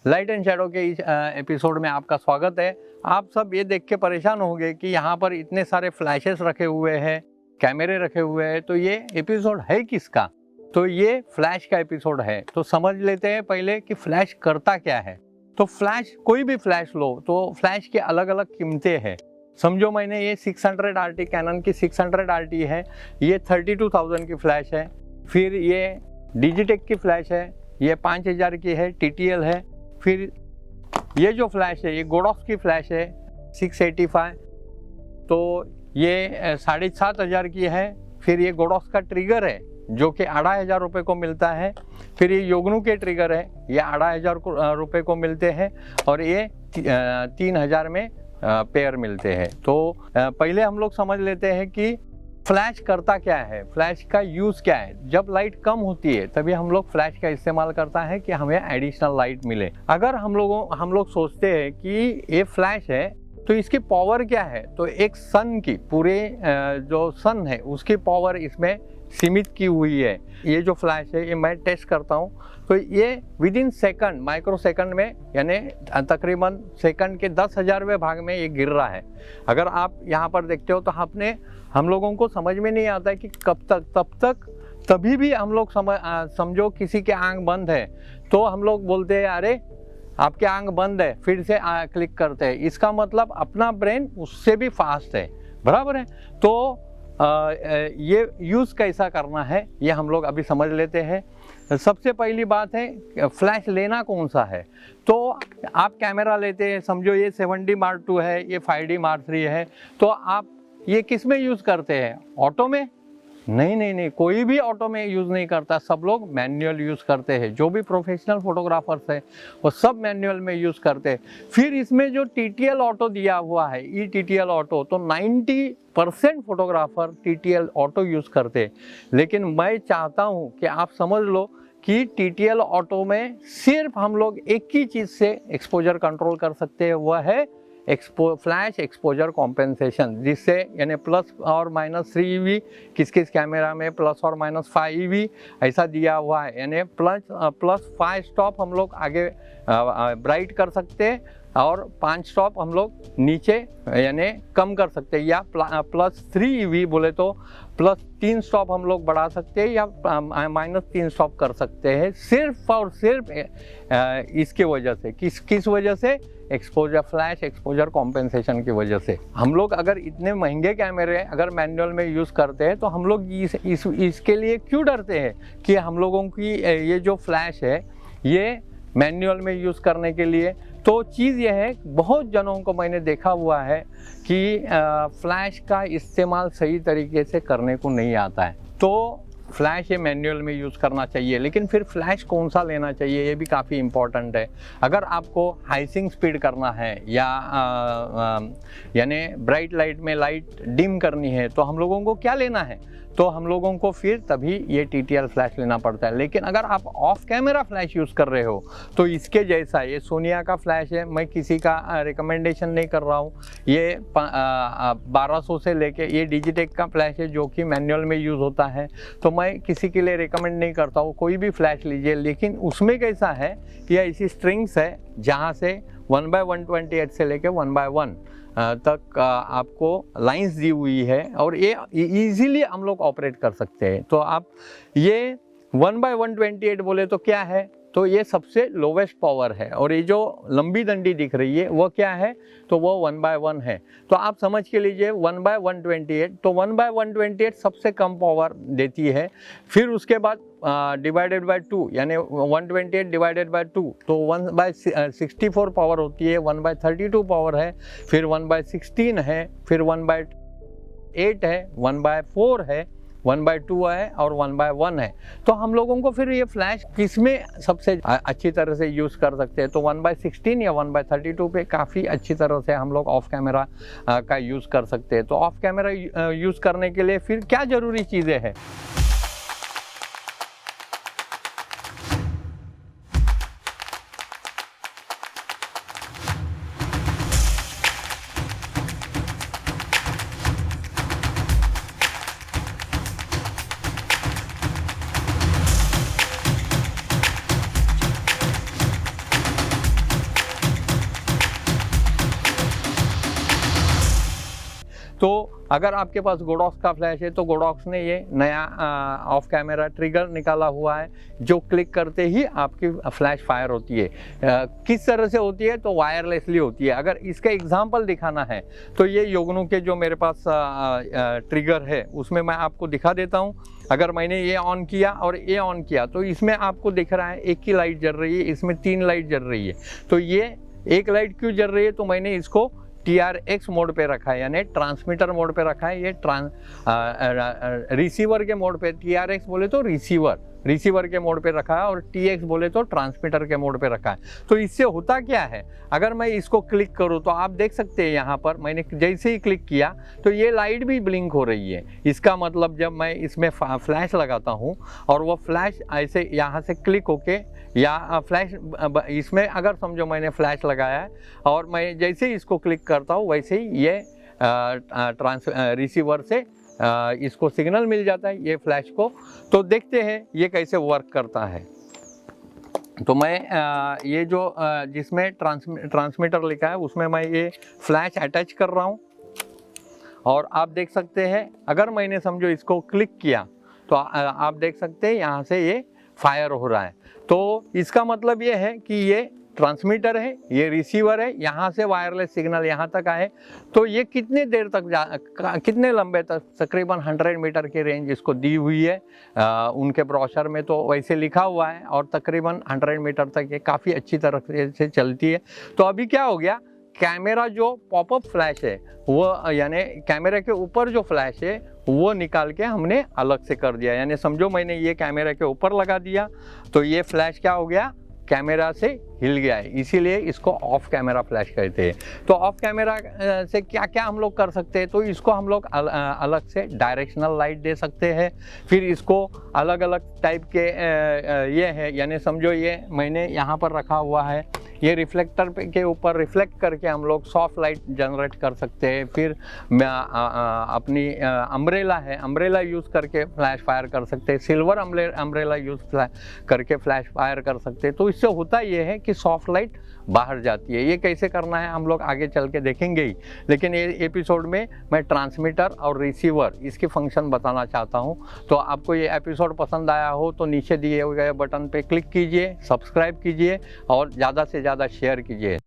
Light and shadow के इस episode में आपका स्वागत है। आप सब ये देख के परेशान होंगे कि यहाँ पर इतने सारे फ्लैशेस रखे हुए हैं, कैमरे रखे हुए हैं, तो ये एपिसोड है किसका? तो ये फ्लैश का एपिसोड है। तो समझ लेते हैं पहले कि फ्लैश करता क्या है। तो फ्लैश, कोई भी फ्लैश लो तो फ्लैश की अलग अलग कीमतें हैं। समझो मैंने ये 600 RT कैनन की 600 RT है, ये 32,000 की फ्लैश है। फिर ये डिजिटेक की फ्लैश है, ये 5000 की है, TTL है। फिर ये जो फ्लैश है ये गोडॉक्स की फ्लैश है 685, तो ये 7,500 की है। फिर ये गोडॉक्स का ट्रिगर है जो कि 2,500 रुपये को मिलता है। फिर ये योगनू के ट्रिगर है, ये 2,500 रुपये को मिलते हैं और ये 3,000 में पेयर मिलते हैं। तो पहले हम लोग समझ लेते हैं कि फ्लैश करता क्या है, फ्लैश का यूज़ क्या है। जब लाइट कम होती है तभी हम लोग फ्लैश का इस्तेमाल करता है कि हमें एडिशनल लाइट मिले। अगर हम लोग सोचते हैं कि ये फ्लैश है तो इसकी पावर क्या है, तो एक सन की पूरे जो सन है उसकी पावर इसमें सीमित की हुई है। ये जो फ्लैश है ये मैं टेस्ट करता हूँ तो ये विदिन सेकंड, माइक्रो सेकंड में, यानी तकरीबन सेकंड के 10,000वें भाग में ये गिर रहा है। अगर आप यहाँ पर देखते हो तो हम लोगों को समझ में नहीं आता है कि कब तक तभी भी हम लोग समझो किसी के आंख बंद है तो हम लोग बोलते हैं अरे आपके आंख बंद है, फिर से क्लिक करते हैं। इसका मतलब अपना ब्रेन उससे भी फास्ट है, बराबर है। तो ये यूज़ कैसा करना है ये हम लोग अभी समझ लेते हैं। सबसे पहली बात है फ्लैश लेना कौन सा है। तो आप कैमरा लेते हैं, समझो ये 7D Mark II है, ये 5D Mark III है, तो आप ये किस में यूज़ करते हैं? ऑटो में? नहीं, कोई भी ऑटो में यूज़ नहीं करता, सब लोग मैनुअल यूज़ करते हैं। जो भी प्रोफेशनल फोटोग्राफर्स है वो सब मैनुअल में यूज़ करते हैं। फिर इसमें जो TTL ऑटो दिया हुआ है, TTL ऑटो, तो 90% फोटोग्राफर TTL ऑटो यूज़ करते हैं। लेकिन मैं चाहता हूँ कि आप समझ लो कि TTL ऑटो में सिर्फ हम लोग एक ही चीज़ से एक्सपोजर कंट्रोल कर सकते हैं, वह है फ्लैश एक्सपोजर कॉम्पेंसेशन, जिससे यानी प्लस और माइनस 3 EV, किस कैमरा में प्लस और माइनस 5 EV ऐसा दिया हुआ है। यानी प्लस 5 स्टॉप हम लोग आगे ब्राइट कर सकते हैं और 5 स्टॉप हम लोग नीचे यानी कम कर सकते हैं, या प्लस 3 EV बोले तो प्लस 3 स्टॉप हम लोग बढ़ा सकते हैं या माइनस 3 स्टॉप कर सकते हैं, सिर्फ और सिर्फ इसके वजह से। किस वजह से? एक्सपोजर, फ्लैश एक्सपोजर कॉम्पेंसेशन की वजह से। हम लोग अगर इतने महंगे कैमरे अगर मैनुअल में यूज़ करते हैं तो हम लोग इसके लिए क्यों डरते हैं कि हम लोगों की ये जो फ्लैश है ये मैनुअल में यूज़ करने के लिए। तो चीज़ यह है, बहुत जनों को मैंने देखा हुआ है कि फ्लैश का इस्तेमाल सही तरीके से करने को नहीं आता है। तो फ्लैश ये मैनुअल में यूज़ करना चाहिए। लेकिन फिर फ्लैश कौन सा लेना चाहिए ये भी काफ़ी इम्पॉर्टेंट है। अगर आपको हाइसिंग स्पीड करना है या यानी ब्राइट लाइट में लाइट डिम करनी है तो हम लोगों को क्या लेना है? तो हम लोगों को फिर तभी ये TTL फ्लैश लेना पड़ता है। लेकिन अगर आप ऑफ कैमरा फ्लैश यूज़ कर रहे हो तो इसके जैसा ये सोनिया का फ्लैश है, मैं किसी का रिकमेंडेशन नहीं कर रहा हूँ। ये 1200 से लेके ये डिजिटेक का फ्लैश है जो कि मैनुअल में यूज़ होता है, तो मैं किसी के लिए रिकमेंड नहीं करता हूँ। कोई भी फ्लैश लीजिए, लेकिन उसमें कैसा है कि ऐसी स्ट्रिंग्स है जहाँ से 1/128 से लेके 1/1 तक आपको लाइंस दी हुई है और ये इजीली हम लोग ऑपरेट कर सकते हैं। तो आप ये 1/128 बोले तो क्या है? तो ये सबसे लोवेस्ट पावर है और ये जो लंबी डंडी दिख रही है वो क्या है? तो वो 1/1 है। तो आप समझ के लीजिए 1/128, तो 1/128 सबसे कम पावर देती है। फिर उसके बाद डिवाइडेड बाय 2 यानी 128 डिवाइडेड बाय 2 तो 1/64 पावर होती है, 1/32 पावर है, फिर 1/16 है, फिर 1/8 है, 1/4 है, 1/2 है और 1/1 है। तो हम लोगों को फिर ये फ्लैश किस में सबसे अच्छी तरह से यूज़ कर सकते हैं? तो 1/16 या 1/32 पे काफ़ी अच्छी तरह से हम लोग ऑफ कैमरा का यूज़ कर सकते हैं। तो ऑफ कैमरा यूज़ करने के लिए फिर क्या ज़रूरी चीज़ें हैं? अगर आपके पास गोडॉक्स का फ्लैश है तो गोडॉक्स ने ये नया ऑफ कैमरा ट्रिगर निकाला हुआ है, जो क्लिक करते ही आपकी फ्लैश फायर होती है। किस तरह से होती है, तो वायरलेसली होती है। अगर इसका एग्जांपल दिखाना है तो ये योगनू के जो मेरे पास ट्रिगर है उसमें मैं आपको दिखा देता हूँ। अगर मैंने ये ऑन किया और ये ऑन किया तो इसमें आपको दिख रहा है एक ही लाइट जल रही है, इसमें 3 लाइट जल रही है। तो ये एक लाइट क्यों जल रही है, तो मैंने इसको TRX मोड पे रखा है, यानी ट्रांसमीटर मोड पे रखा है। ये रिसीवर के मोड पे, TRX बोले तो रिसीवर के मोड पे रखा है, और TX बोले तो ट्रांसमीटर के मोड पे रखा है। तो इससे होता क्या है, अगर मैं इसको क्लिक करूं तो आप देख सकते हैं यहाँ पर मैंने जैसे ही क्लिक किया तो ये लाइट भी ब्लिंक हो रही है। इसका मतलब जब मैं इसमें फ्लैश लगाता हूँ और वो फ्लैश ऐसे यहाँ से क्लिक होके, या फ्लैश इसमें अगर समझो मैंने फ्लैश लगाया है और मैं जैसे ही इसको क्लिक करता हूँ वैसे ही ये रिसीवर से इसको सिग्नल मिल जाता है ये फ्लैश को। तो देखते हैं ये कैसे वर्क करता है। तो मैं ये जो जिसमें ट्रांसमीटर लिखा है उसमें मैं ये फ्लैश अटैच कर रहा हूँ, और आप देख सकते हैं अगर मैंने समझो इसको क्लिक किया तो आप देख सकते हैं यहाँ से ये फायर हो रहा है। तो इसका मतलब ये है कि ये ट्रांसमीटर है, ये रिसीवर है, यहाँ से वायरलेस सिग्नल यहाँ तक आए तो ये कितने देर तक कितने लंबे तक, तकरीबन 100 मीटर की रेंज इसको दी हुई है। उनके ब्रोशर में तो वैसे लिखा हुआ है, और तकरीबन 100 मीटर तक ये काफ़ी अच्छी तरह से चलती है। तो अभी क्या हो गया, कैमरा जो पॉपअप फ्लैश है वो, यानी कैमरे के ऊपर जो फ्लैश है वो निकाल के हमने अलग से कर दिया। यानी समझो मैंने ये कैमरे के ऊपर लगा दिया तो ये फ्लैश क्या हो गया, कैमरा से हिल गया है, इसीलिए इसको ऑफ कैमरा फ्लैश कहते हैं। तो ऑफ कैमरा से क्या क्या हम लोग कर सकते हैं, तो इसको हम लोग अलग से डायरेक्शनल लाइट दे सकते हैं। फिर इसको अलग अलग टाइप के ये है, यानी समझो ये मैंने यहाँ पर रखा हुआ है, ये रिफ्लेक्टर के ऊपर रिफ्लेक्ट करके हम लोग सॉफ्ट लाइट जनरेट कर सकते हैं। फिर अपनी अम्ब्रेला है, अम्ब्रेला यूज़ करके फ्लैश फायर कर सकते हैं, सिल्वर अम्ब्रेला यूज़ करके फ्लैश फायर कर सकते हैं। तो इससे होता ये है कि सॉफ्ट लाइट बाहर जाती है। ये कैसे करना है हम लोग आगे चल के देखेंगे ही, लेकिन ये एपिसोड में मैं ट्रांसमीटर और रिसीवर इसकी फंक्शन बताना चाहता हूँ। तो आपको ये एपिसोड पसंद आया हो तो नीचे दिए गए बटन पे क्लिक कीजिए, सब्सक्राइब कीजिए और ज़्यादा से ज़्यादा शेयर कीजिए।